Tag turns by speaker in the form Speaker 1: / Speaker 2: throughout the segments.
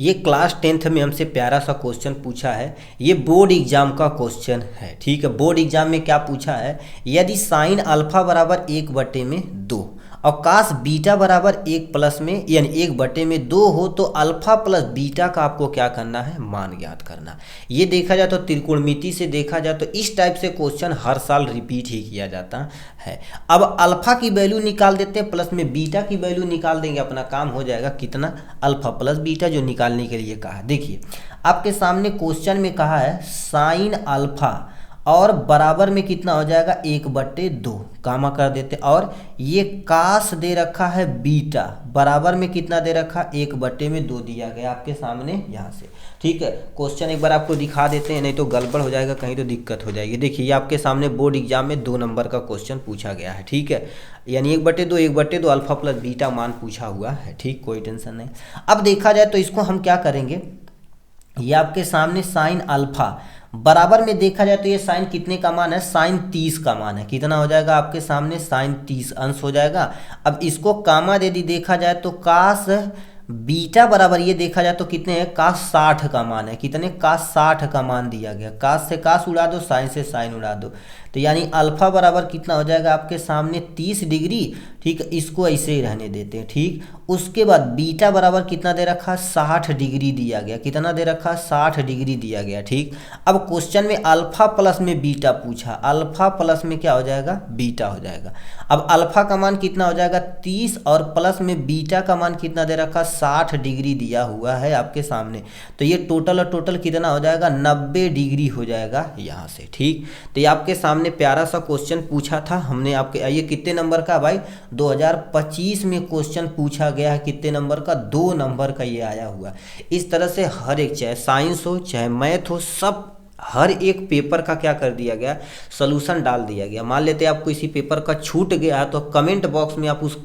Speaker 1: ये class 10th में हमसे प्यारा सा क्वेश्चन पूछा है। ये बोर्ड एग्जाम का क्वेश्चन है, ठीक है। बोर्ड एग्जाम में क्या पूछा है, यदि साइन अल्फा बराबर 1/2 और कास बीटा बराबर 1 में यानी 1/2 हो तो अल्फा प्लस बीटा का आपको क्या करना है, मान ज्ञात करना। ये देखा जाए तो त्रिकोणमिति से देखा जाए तो इस टाइप से क्वेश्चन हर साल रिपीट ही किया जाता है। अब अल्फा की वैल्यू निकाल देते हैं, प्लस में बीटा की वैल्यू निकाल देंगे, अपना काम हो जाएगा। कितना, अल्फा प्लस बीटा जो निकालने के लिए कहा है। देखिए आपके सामने क्वेश्चन में कहा है साइन अल्फा और बराबर में कितना हो जाएगा 1/2, कामा कर देते। और ये कास दे रखा है बीटा, बराबर में कितना दे रखा, 1/2 दिया गया आपके सामने यहाँ से, ठीक है। क्वेश्चन एक बार आपको दिखा देते हैं, नहीं तो गड़बड़ हो जाएगा, कहीं तो दिक्कत हो जाएगी। देखिए ये आपके सामने बोर्ड एग्जाम में 2 नंबर का क्वेश्चन पूछा गया है, ठीक है। यानी 1/2 अल्फा प्लस बीटा मान पूछा हुआ है, ठीक, कोई टेंशन नहीं। अब देखा जाए तो इसको हम क्या करेंगे, ये आपके सामने साइन अल्फा बराबर में देखा जाए तो ये साइन कितने का मान है, साइन 30 का मान है। कितना हो जाएगा आपके सामने, साइन 30 अंश हो जाएगा। अब इसको कामा यदि देखा जाए तो कास बीटा बराबर ये देखा जाए तो कितने हैं, कास 60 का मान है। कितने, कास 60 का मान दिया गया। कास से कास उड़ा दो, साइन से साइन उड़ा दो, तो यानी अल्फा बराबर कितना हो जाएगा आपके सामने 30 डिग्री, ठीक है। इसको ऐसे ही रहने देते हैं, ठीक। उसके बाद बीटा बराबर कितना दे रखा, 60 डिग्री दिया गया। कितना दे रखा, 60 डिग्री दिया गया, ठीक। अब क्वेश्चन में अल्फा प्लस में बीटा पूछा, अल्फा प्लस में क्या हो जाएगा, बीटा हो जाएगा। अब अल्फा का मान कितना हो जाएगा 30 और प्लस में बीटा का मान कितना दे रखा, 60 डिग्री दिया हुआ है आपके सामने। तो ये टोटल और टोटल कितना हो जाएगा, 90 डिग्री हो जाएगा यहाँ से, ठीक। तो ये आपके सामने प्यारा सा क्वेश्चन पूछा था हमने आपके। ये कितने नंबर का भाई, 2025 में क्वेश्चन पूछा गया है। कितने नंबर का, 2 नंबर का ये आया हुआ। इस तरह से हर एक, चाहे साइंस हो चाहे मैथ हो, सब हर एक पेपर का क्या कर दिया गया, सोल्यूशन डाल दिया गया। मान लेते हैं आपको इसी पेपर का छूट गया है तो कमेंट बॉक्स में आप उस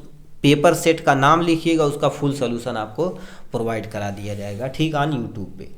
Speaker 1: पेपर सेट का नाम लिखिएगा, उसका फुल सोल्यूशन आपको प्रोवाइड करा दिया जाएगा, ठीक, ऑन यूट्यूब पे।